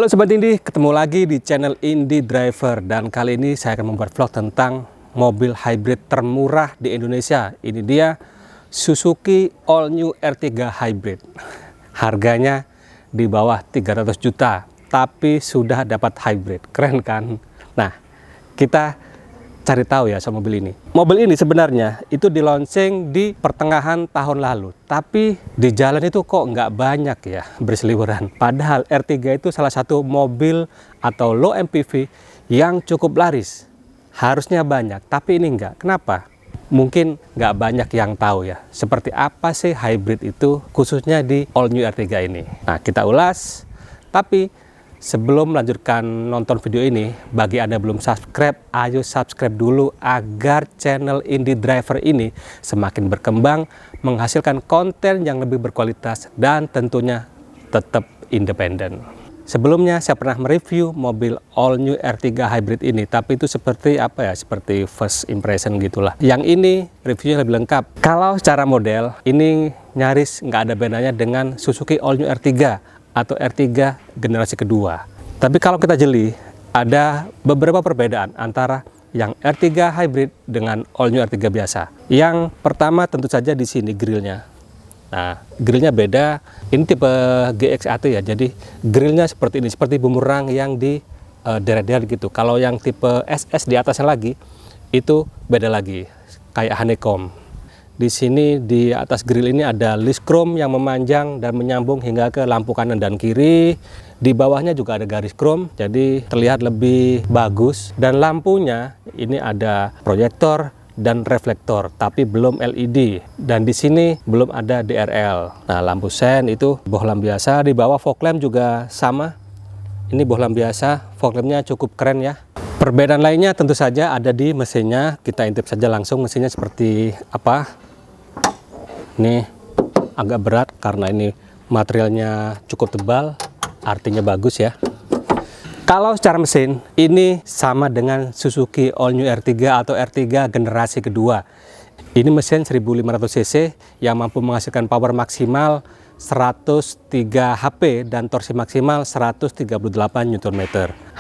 Halo Sobat Indie, ketemu lagi di channel Indie Driver. Dan kali ini saya akan membuat vlog tentang mobil hybrid termurah di Indonesia. Ini dia Suzuki All New R3 Hybrid. Harganya di bawah 300 juta, tapi sudah dapat hybrid. Keren kan? Nah, kita cari tahu ya soal mobil ini. Mobil ini sebenarnya itu di launching di pertengahan tahun lalu, tapi di jalan itu kok nggak banyak ya berseliweran. Padahal R3 itu salah satu mobil atau low MPV yang cukup laris. Harusnya banyak, tapi ini enggak. Kenapa? Mungkin nggak banyak yang tahu ya. Seperti apa sih hybrid itu khususnya di All New R3 ini. Nah, kita ulas. Tapi sebelum melanjutkan nonton video ini, bagi Anda belum subscribe, ayo subscribe dulu agar channel Indie Driver ini semakin berkembang, menghasilkan konten yang lebih berkualitas dan tentunya tetap independen. Sebelumnya saya pernah mereview mobil All New R3 Hybrid ini, tapi itu seperti apa ya, seperti first impression gitulah. Yang ini reviewnya lebih lengkap. Kalau secara model, ini nyaris nggak ada bedanya dengan Suzuki All New R3 atau R3 generasi kedua. Tapi kalau kita jeli, ada beberapa perbedaan antara yang R3 hybrid dengan All New R3 biasa. Yang pertama tentu saja di sini grillnya. Nah, grillnya beda. Ini tipe GX1 ya, jadi grillnya seperti ini, seperti bumerang yang di deret-deret gitu. Kalau yang tipe SS di atasnya lagi, itu beda lagi, kayak honeycomb. Di sini di atas grill ini ada list chrome yang memanjang dan menyambung hingga ke lampu kanan dan kiri. Di bawahnya juga ada garis chrome, jadi terlihat lebih bagus. Dan lampunya ini ada proyektor dan reflektor, tapi belum LED. Dan di sini belum ada DRL. Nah, lampu sen itu bohlam biasa. Di bawah fog lamp juga sama. Ini bohlam biasa, fog lampnya cukup keren ya. Perbedaan lainnya tentu saja ada di mesinnya. Kita intip saja langsung mesinnya seperti apa. Ini agak berat karena ini materialnya cukup tebal, artinya bagus ya. Kalau secara mesin, ini sama dengan Suzuki All New R3 atau R3 generasi kedua. Ini mesin 1500 cc yang mampu menghasilkan power maksimal 103 HP dan torsi maksimal 138 Nm.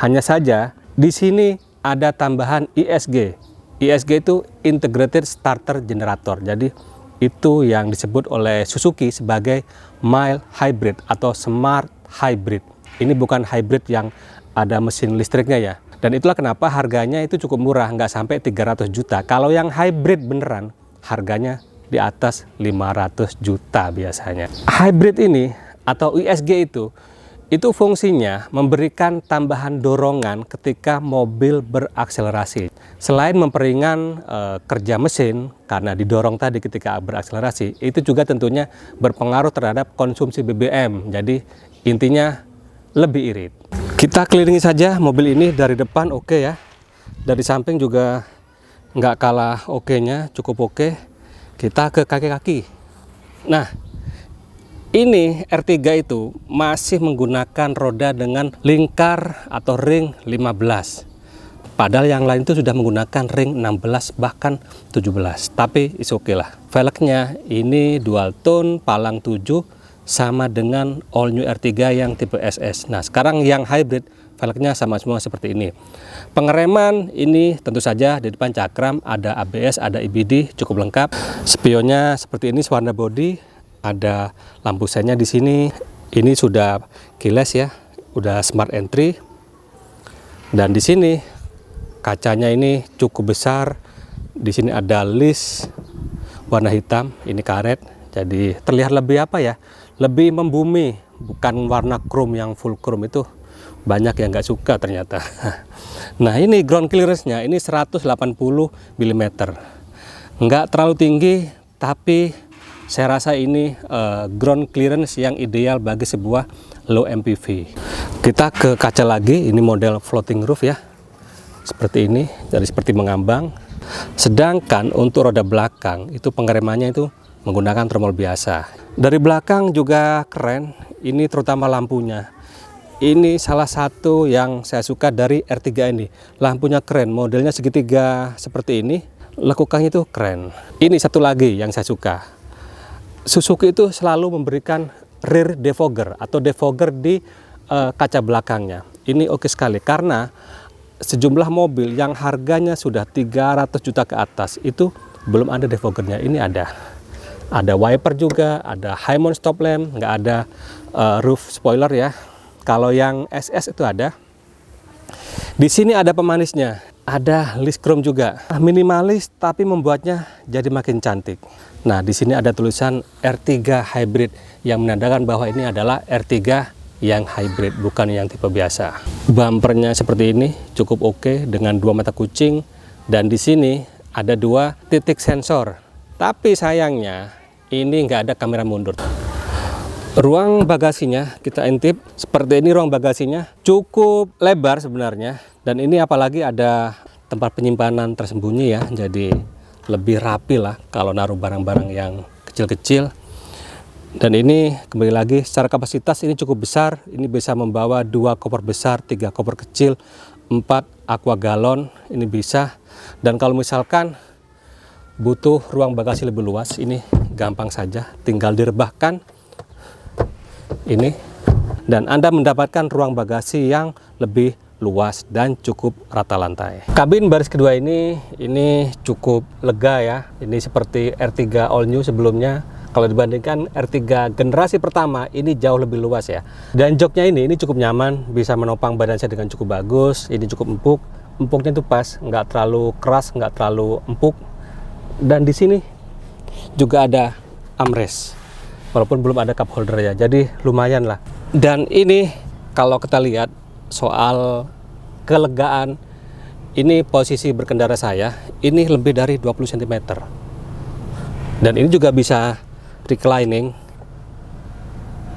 Hanya saja di sini ada tambahan ISG. ISG itu Integrated Starter Generator. Jadi itu yang disebut oleh Suzuki sebagai mild hybrid atau smart hybrid. Ini bukan hybrid yang ada mesin listriknya ya. Dan itulah kenapa harganya itu cukup murah, nggak sampai 300 juta. Kalau yang hybrid beneran, harganya di atas 500 juta biasanya. Hybrid ini atau ISG itu fungsinya memberikan tambahan dorongan ketika mobil berakselerasi. Selain memperingan kerja mesin karena didorong tadi ketika berakselerasi, itu juga tentunya berpengaruh terhadap konsumsi BBM. Jadi intinya lebih irit. Kita kelilingi saja mobil ini dari depan oke ya. Dari samping juga nggak kalah oke-nya, cukup oke. Kita ke kaki-kaki. Nah, ini R3 itu masih menggunakan roda dengan lingkar atau ring 15. Padahal yang lain itu sudah menggunakan ring 16 bahkan 17. Tapi is oke lah. Velgnya ini dual tone palang 7 sama dengan All New R3 yang tipe SS. Nah, sekarang yang hybrid velgnya sama semua seperti ini. Pengereman ini tentu saja di depan cakram ada ABS, ada EBD, cukup lengkap. Spionnya seperti ini warna body. Ada lampu sennya di sini. Ini sudah keyless ya, udah smart entry. Dan di sini kacanya ini cukup besar. Di sini ada list warna hitam, ini karet. Jadi terlihat lebih apa ya? Lebih membumi, bukan warna chrome yang full chrome itu. Banyak yang nggak suka ternyata. Nah, ini ground clearance-nya ini 180 mm. Nggak terlalu tinggi, tapi saya rasa ini ground clearance yang ideal bagi sebuah low MPV. Kita ke kaca lagi, ini model floating roof ya. Seperti ini, jadi seperti mengambang. Sedangkan untuk roda belakang, itu pengeremannya itu menggunakan tromol biasa. Dari belakang juga keren, ini terutama lampunya. Ini salah satu yang saya suka dari R3 ini. Lampunya keren, modelnya segitiga seperti ini. Lekukangnya itu keren. Ini satu lagi yang saya suka. Suzuki itu selalu memberikan rear defogger atau defogger di kaca belakangnya. Ini oke sekali karena sejumlah mobil yang harganya sudah 300 juta ke atas itu belum ada defoggernya. Ini ada wiper juga, ada high mount stop lamp, nggak ada roof spoiler ya. Kalau yang SS itu ada. Di sini ada pemanisnya, ada list chrome juga. Minimalis tapi membuatnya jadi makin cantik. Nah, di sini ada tulisan R3 Hybrid yang menandakan bahwa ini adalah R3 yang hybrid, bukan yang tipe biasa. Bumpernya seperti ini, cukup oke dengan 2 mata kucing, dan di sini ada 2 titik sensor. Tapi sayangnya ini nggak ada kamera mundur. Ruang bagasinya kita intip seperti ini. Ruang bagasinya cukup lebar sebenarnya, dan ini apalagi ada tempat penyimpanan tersembunyi ya, jadi lebih rapi lah kalau naruh barang-barang yang kecil-kecil. Dan ini kembali lagi secara kapasitas ini cukup besar. Ini bisa membawa 2 koper besar, 3 koper kecil, 4 aqua galon ini bisa. Dan kalau misalkan butuh ruang bagasi lebih luas, ini gampang saja, tinggal direbahkan ini, dan Anda mendapatkan ruang bagasi yang lebih luas dan cukup rata lantai. Kabin baris kedua ini cukup lega ya. Ini seperti R3 All New sebelumnya. Kalau dibandingkan R3 generasi pertama, ini jauh lebih luas ya. Dan joknya ini cukup nyaman, bisa menopang badan saya dengan cukup bagus. Ini cukup empuk, empuknya itu pas, nggak terlalu keras, nggak terlalu empuk. Dan di sini juga ada armrest, walaupun belum ada cup holder ya, jadi lumayan lah. Dan ini kalau kita lihat soal kelegaan, ini posisi berkendara saya ini lebih dari 20 cm. Dan ini juga bisa reclining.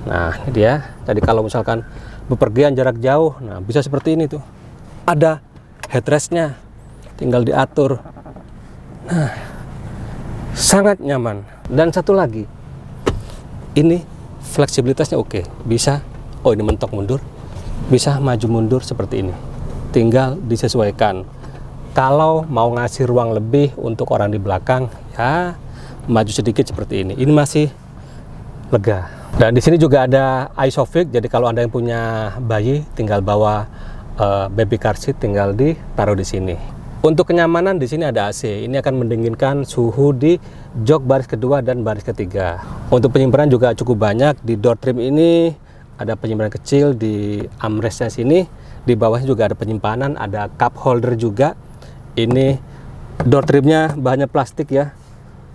Nah, ini dia. Jadi kalau misalkan bepergian jarak jauh, nah bisa seperti ini tuh. Ada headrestnya, tinggal diatur. Nah, sangat nyaman. Dan satu lagi, ini fleksibilitasnya oke. Bisa, oh ini mentok mundur, bisa maju mundur seperti ini. Tinggal disesuaikan. Kalau mau ngasih ruang lebih untuk orang di belakang, ya maju sedikit seperti ini. Ini masih lega. Dan di sini juga ada Isofix. Jadi kalau Anda yang punya bayi, tinggal bawa baby car seat, tinggal ditaruh di sini. Untuk kenyamanan di sini ada AC. Ini akan mendinginkan suhu di jok baris kedua dan baris ketiga. Untuk penyimpanan juga cukup banyak. Di door trim ini ada penyimpanan kecil, di armrestnya sini. Di bawahnya juga ada penyimpanan, ada cup holder juga. Ini door trimnya bahannya plastik ya,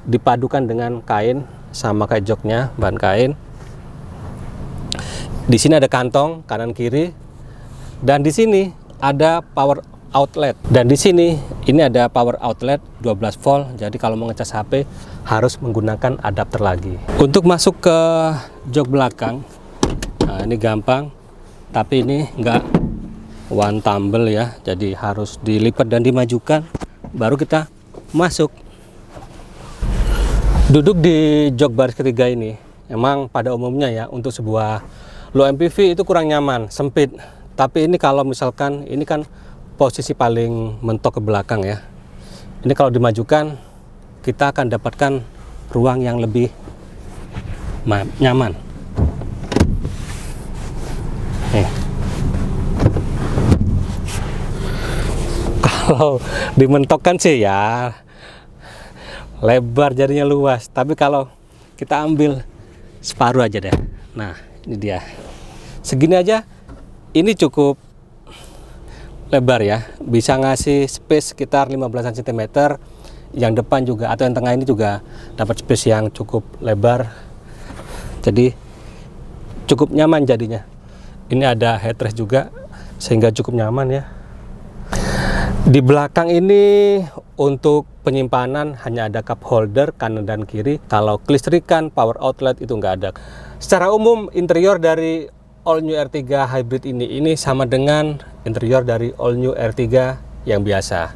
dipadukan dengan kain, sama kayak joknya, bahan kain. Di sini ada kantong kanan kiri, dan di sini ada power outlet. Dan di sini ini ada power outlet 12 volt. Jadi kalau mau ngecas HP harus menggunakan adapter lagi. Untuk masuk ke jok belakang, nah ini gampang, tapi ini enggak one tumble ya. Jadi harus dilipat dan dimajukan baru kita masuk. Duduk di jok baris ketiga ini emang pada umumnya ya untuk sebuah low MPV itu kurang nyaman, sempit. Tapi ini kalau misalkan ini kan posisi paling mentok ke belakang ya. Ini kalau dimajukan kita akan dapatkan ruang yang lebih nyaman. Kalau dimentokkan sih ya lebar jadinya luas, tapi kalau kita ambil separuh aja deh. Nah ini dia, segini aja ini cukup lebar ya, bisa ngasih space sekitar 15 cm. Yang depan juga atau yang tengah ini juga dapat space yang cukup lebar, jadi cukup nyaman jadinya. Ini ada headrest juga sehingga cukup nyaman ya. Di belakang ini untuk penyimpanan hanya ada cup holder kanan dan kiri. Kalau kelistrikan, power outlet itu nggak ada. Secara umum interior dari All New R3 Hybrid ini sama dengan interior dari All New R3 yang biasa.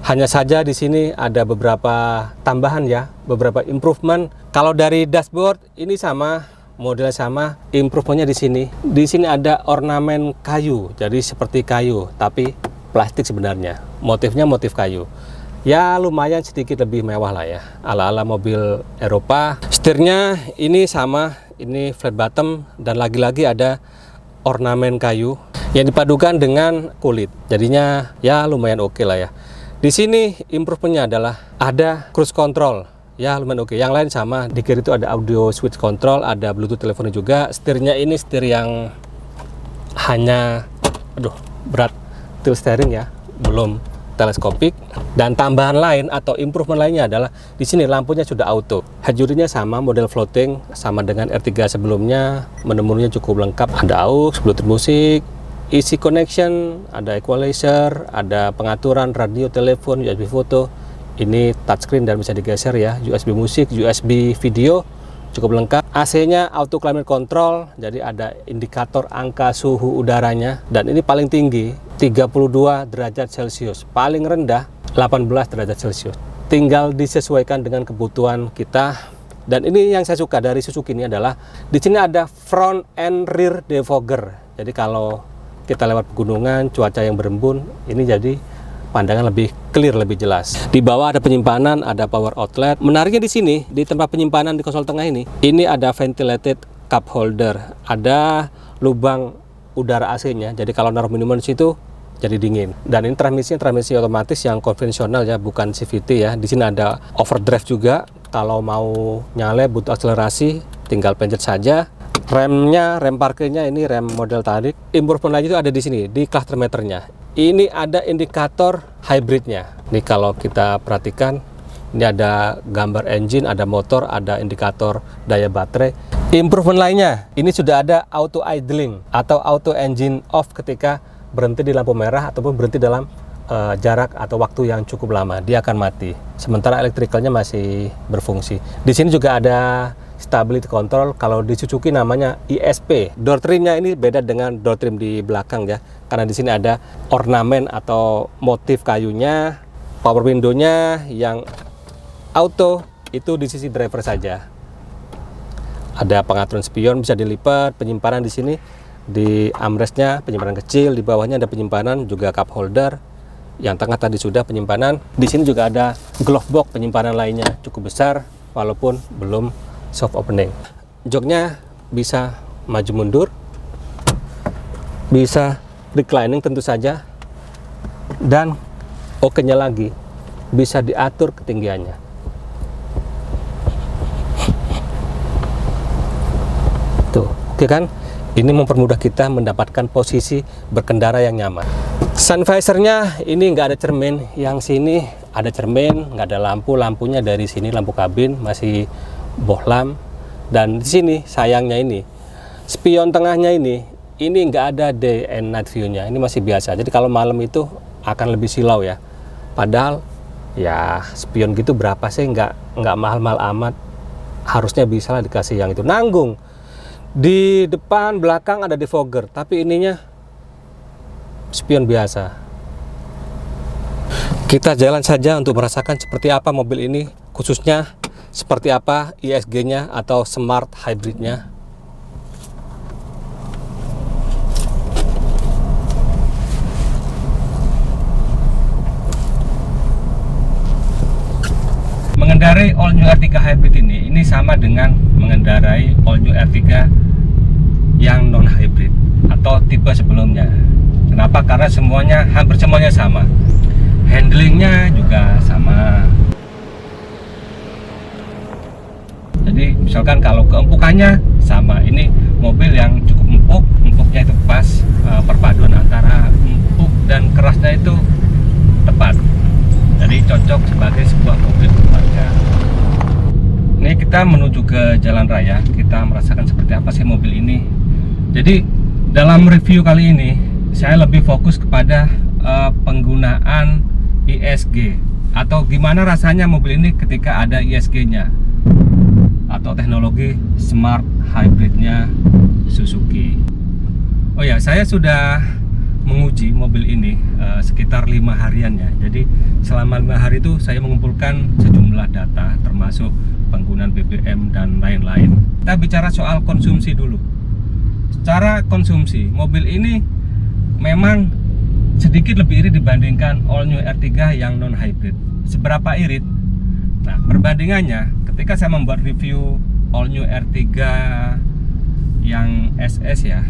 Hanya saja di sini ada beberapa tambahan ya, beberapa improvement. Kalau dari dashboard ini sama, modelnya sama, improvementnya di sini. Di sini ada ornamen kayu, jadi seperti kayu, tapi plastik sebenarnya. Motifnya motif kayu. ya lumayan sedikit lebih mewah lah ya, ala-ala mobil Eropa. Setirnya ini sama, ini flat bottom dan lagi-lagi ada ornamen kayu yang dipadukan dengan kulit. Jadinya ya lumayan oke lah ya. Di sini improvementnya adalah ada cruise control. Ya lumayan oke. Yang lain sama, di kiri itu ada audio switch control, ada Bluetooth teleponnya juga. Setirnya ini setir yang hanya, berat, tilt steering ya, belum teleskopik. Dan tambahan lain atau improvement lainnya adalah di sini lampunya sudah auto. Head unitnya sama, model floating, sama dengan R3 sebelumnya. Menu-menunya cukup lengkap. Ada aux, Bluetooth musik, easy connection, ada equalizer, ada pengaturan radio, telepon, USB foto. Ini touchscreen dan bisa digeser ya, USB musik, USB video, cukup lengkap. AC-nya auto climate control, jadi ada indikator angka suhu udaranya. Dan ini paling tinggi 32 derajat Celcius, paling rendah 18 derajat Celcius. Tinggal disesuaikan dengan kebutuhan kita. Dan ini yang saya suka dari Suzuki ini adalah di sini ada front and rear defogger. Jadi kalau kita lewat pegunungan, cuaca yang berembun, ini jadi pandangan lebih clear, lebih jelas. Di bawah ada penyimpanan, ada power outlet. Menariknya di sini, di tempat penyimpanan di konsol tengah ini ada ventilated cup holder, ada lubang udara AC-nya. Jadi kalau naruh minuman di situ jadi dingin. Dan ini transmisi otomatis yang konvensional ya, bukan CVT ya. Di sini ada overdrive juga. Kalau mau nyale butuh akselerasi, tinggal pencet saja. Remnya, rem parkirnya ini rem model tarik. Improvement lagi itu ada di sini, di cluster meternya. Ini ada indikator hybridnya. Ini kalau kita perhatikan, ini ada gambar engine, ada motor, ada indikator daya baterai. Improvement lainnya, ini sudah ada auto idling atau auto engine off ketika berhenti di lampu merah ataupun berhenti dalam jarak atau waktu yang cukup lama, dia akan mati. Sementara elektrikalnya masih berfungsi. Di sini juga ada stability control. Kalau di Suzuki namanya ESP. Door trimnya ini beda dengan door trim di belakang ya, karena di sini ada ornamen atau motif kayunya. Power window-nya yang auto itu di sisi driver saja. Ada pengaturan spion bisa dilipat, penyimpanan di sini di armrestnya penyimpanan kecil, di bawahnya ada penyimpanan juga cup holder. Yang tengah tadi sudah penyimpanan. Di sini juga ada glove box penyimpanan lainnya, cukup besar walaupun belum soft opening. Joknya bisa maju mundur, bisa reclining tentu saja, dan oke-nya lagi bisa diatur ketinggiannya. Tuh, oke kan? Ini mempermudah kita mendapatkan posisi berkendara yang nyaman. Sun visor-nya ini nggak ada cermin, yang sini ada cermin, nggak ada lampu. Lampunya dari sini, lampu kabin masih bohlam. Dan di sini sayangnya ini spion tengahnya ini nggak ada day and night view-nya. Ini masih biasa. Jadi kalau malam itu akan lebih silau ya. Padahal ya spion gitu berapa sih, nggak mahal-mahal amat. Harusnya bisa lah dikasih yang itu. Nanggung. Di depan belakang ada defogger, tapi ininya spion biasa. Kita jalan saja untuk merasakan seperti apa mobil ini, khususnya seperti apa ISG-nya atau smart hybrid-nya. Mengendarai all new R3 hybrid ini sama dengan mengendarai all new R3 yang non hybrid atau tipe sebelumnya. Kenapa? Karena hampir semuanya sama. Handlingnya juga sama. Jadi misalkan kalau keempukannya sama. Ini mobil yang cukup empuknya itu pas, perpaduan antara empuk dan kerasnya itu tepat. Jadi cocok sebagai sebuah mobil keluarga. Ini kita menuju ke jalan raya, kita merasakan seperti apa sih mobil ini. Jadi dalam review kali ini saya lebih fokus kepada penggunaan ISG atau gimana rasanya mobil ini ketika ada ISG-nya atau teknologi smart hybridnya Suzuki. Oh ya, saya sudah menguji mobil ini sekitar 5 hariannya. Jadi selama 5 hari itu saya mengumpulkan sejumlah data termasuk penggunaan BBM dan lain-lain. Kita bicara soal konsumsi dulu. Secara konsumsi, mobil ini memang sedikit lebih irit dibandingkan all new R3 yang non hybrid. Seberapa irit? Nah, perbandingannya ketika saya membuat review all new R3 yang SS ya,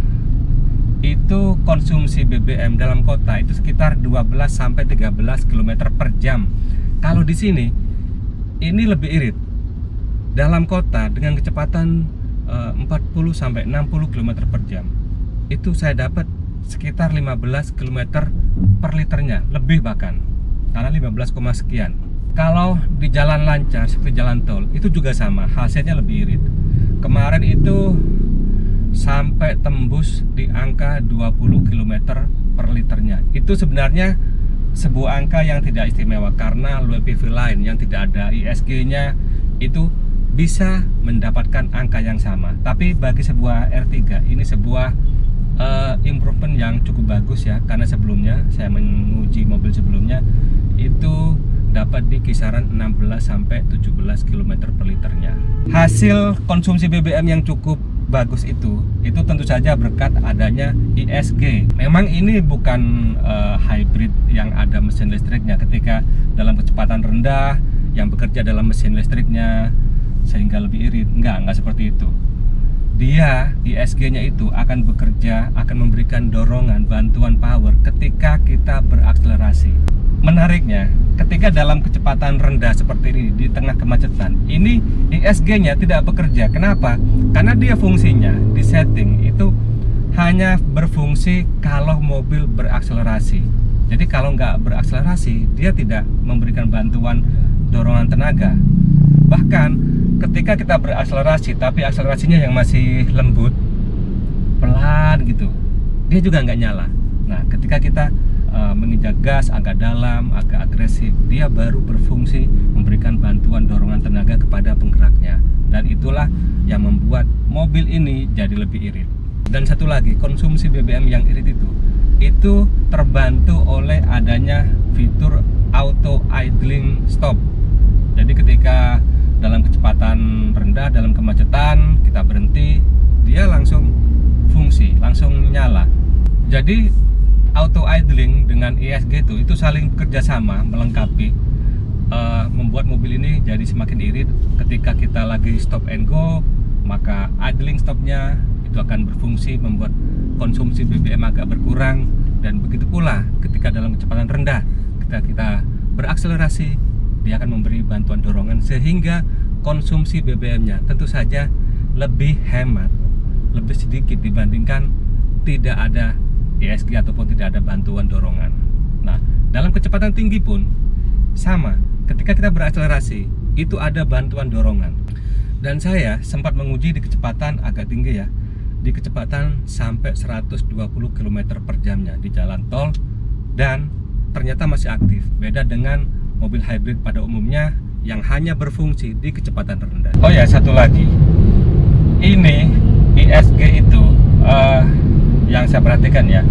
itu konsumsi BBM dalam kota itu sekitar 12-13 km per jam. Kalau di sini ini lebih irit. Dalam kota dengan kecepatan 40-60 km per jam, itu saya dapat sekitar 15 km per liternya, lebih bahkan, karena 15, sekian. Kalau di jalan lancar seperti jalan tol itu juga sama, hasilnya lebih irit. Kemarin itu sampai tembus di angka 20 km per liternya. Itu sebenarnya sebuah angka yang tidak istimewa, karena low PV line yang tidak ada ISG-nya itu bisa mendapatkan angka yang sama. Tapi bagi sebuah R3 ini sebuah improvement yang cukup bagus ya, karena sebelumnya saya menguji mobil sebelumnya itu dapat di kisaran 16-17 km per liternya. Hasil konsumsi BBM yang cukup bagus itu tentu saja berkat adanya ISG. Memang ini bukan hybrid yang ada mesin listriknya, ketika dalam kecepatan rendah yang bekerja dalam mesin listriknya sehingga lebih irit. Enggak seperti itu. Dia ISG-nya itu akan bekerja, akan memberikan dorongan, bantuan power ketika kita berakselerasi. Menariknya, ketika dalam kecepatan rendah seperti ini di tengah kemacetan, ini ISG-nya tidak bekerja. Kenapa? Karena dia fungsinya di setting itu hanya berfungsi kalau mobil berakselerasi. Jadi kalau nggak berakselerasi, dia tidak memberikan bantuan dorongan tenaga. Bahkan ketika kita berakselerasi tapi akselerasinya yang masih lembut, pelan gitu, dia juga nggak nyala. Nah, ketika kita menginjak gas agak dalam, agak agresif, dia baru berfungsi memberikan bantuan dorongan tenaga kepada penggeraknya. Dan itulah yang membuat mobil ini jadi lebih irit. Dan satu lagi, konsumsi BBM yang irit itu terbantu oleh adanya fitur auto idling stop. Jadi ketika dalam kecepatan rendah, dalam kemacetan, kita berhenti, dia langsung fungsi, langsung nyala. Jadi auto idling dengan ISG itu saling bekerjasama, melengkapi, membuat mobil ini jadi semakin irit. Ketika kita lagi stop and go, maka idling stopnya itu akan berfungsi membuat konsumsi BBM agak berkurang. Dan begitu pula ketika dalam kecepatan rendah, ketika kita berakselerasi, dia akan memberi bantuan dorongan sehingga konsumsi BBM-nya tentu saja lebih hemat, lebih sedikit dibandingkan tidak ada ISG ataupun tidak ada bantuan dorongan. Nah, dalam kecepatan tinggi pun sama, ketika kita berakselerasi itu ada bantuan dorongan. Dan saya sempat menguji di kecepatan agak tinggi ya, di kecepatan sampai 120 km per jamnya di jalan tol, dan ternyata masih aktif. Beda dengan mobil hybrid pada umumnya yang hanya berfungsi di kecepatan rendah. Oh ya, satu lagi, ini ISG itu yang saya perhatikan ya,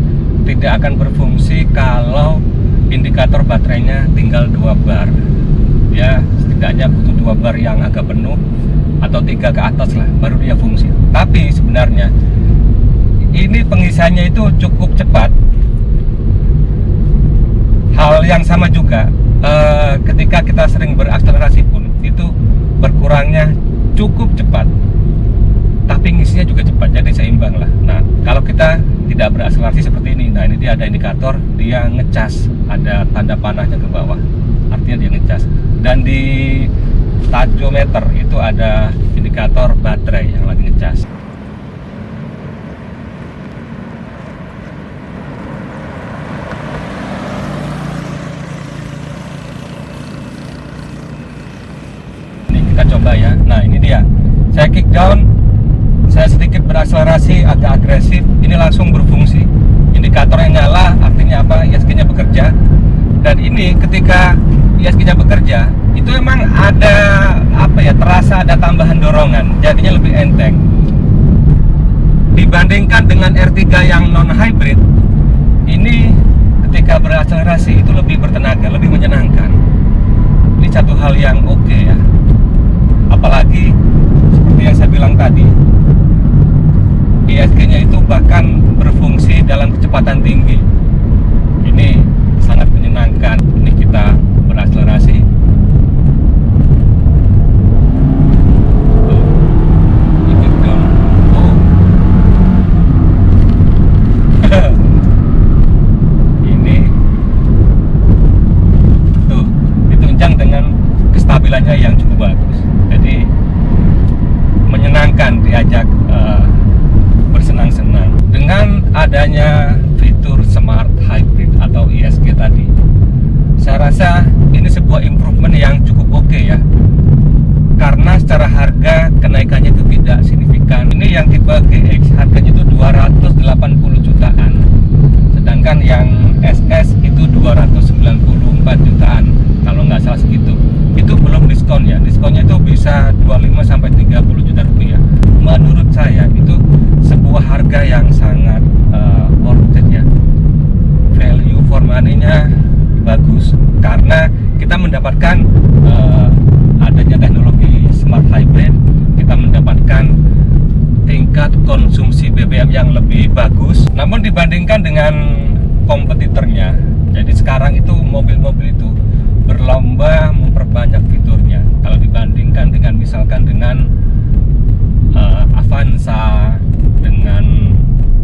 tidak akan berfungsi kalau indikator baterainya tinggal 2 bar. Ya, setidaknya butuh 2 bar yang agak penuh atau 3 ke atas lah, baru dia fungsi. Tapi sebenarnya ini pengisiannya itu cukup cepat. Hal yang sama juga ketika kita sering berakselerasi pun itu berkurangnya cukup cepat, tapi ngisinya juga cepat, jadi seimbang lah. Nah, kalau kita tidak berakselerasi seperti ini, nah ini dia ada indikator, dia ngecas, ada tanda panahnya ke bawah, artinya dia ngecas. Dan di tachyometer itu ada indikator baterai yang lagi ngecas. Kita coba ya. Nah, ini dia, saya kick down, saya sedikit berakselerasi agak agresif, ini langsung berfungsi, indikatornya nyala, artinya apa? ISG nya bekerja. Dan ini ketika ISG nya bekerja itu emang ada apa ya, terasa ada tambahan dorongan, jadinya lebih enteng dibandingkan dengan R3 yang non hybrid. Ini ketika berakselerasi itu lebih bertenaga, lebih menyenangkan. Ini satu hal yang oke ya. Apalagi seperti yang saya bilang tadi, ISG-nya itu bahkan berfungsi dalam kecepatan tinggi. Ini kestabilannya yang cukup bagus. Jadi menyenangkan diajak bersenang-senang. Dengan adanya fitur Smart Hybrid atau ISG tadi, saya rasa ini sebuah improvement yang cukup oke ya. Karena secara harga kenaikannya itu tidak signifikan. Ini yang tipe GX harganya itu 280 jutaan. Sedangkan yang SS itu 294 jutaan kalau nggak salah segitu. Itu belum diskon ya. Diskonnya itu bisa 25 sampai 30 juta rupiah. Menurut saya itu sebuah harga yang sangat worth it ya. Value for money-nya bagus karena kita mendapatkan adanya teknologi Smart Hybrid, kita mendapatkan tingkat konsumsi BBM yang lebih bagus. Namun dibandingkan dengan kompetitornya, jadi sekarang itu mobil-mobil itu berlomba memperbanyak fiturnya. Kalau dibandingkan dengan misalkan dengan Avanza, dengan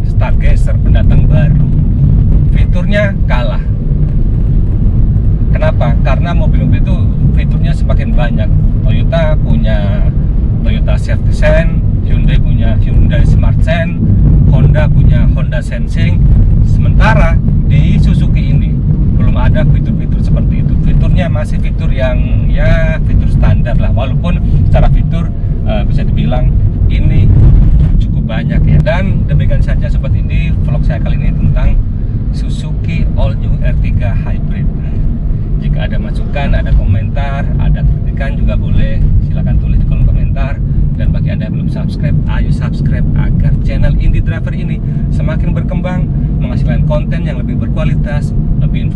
Stargazer pendatang baru, fiturnya kalah. Kenapa? Karena mobil-mobil itu fiturnya semakin banyak. Toyota punya Toyota Safety Sense, Hyundai punya Hyundai Smart Sense, Honda punya Honda Sensing. Sementara di Suzuki ini belum ada fitur-fitur seperti itu. Fiturnya masih fitur yang ya fitur standar lah. Walaupun secara fitur bisa dibilang ini cukup banyak ya. Dan demikian saja sobat ini vlog saya kali ini tentang Suzuki All New R3 Hybrid. Jika ada masukan, ada komentar, ada kritikan juga boleh, silahkan tulis di kolom komentar. Dan bagi Anda yang belum subscribe, ayo subscribe agar channel Indie Driver ini semakin berkembang, menghasilkan konten yang lebih berkualitas, lebih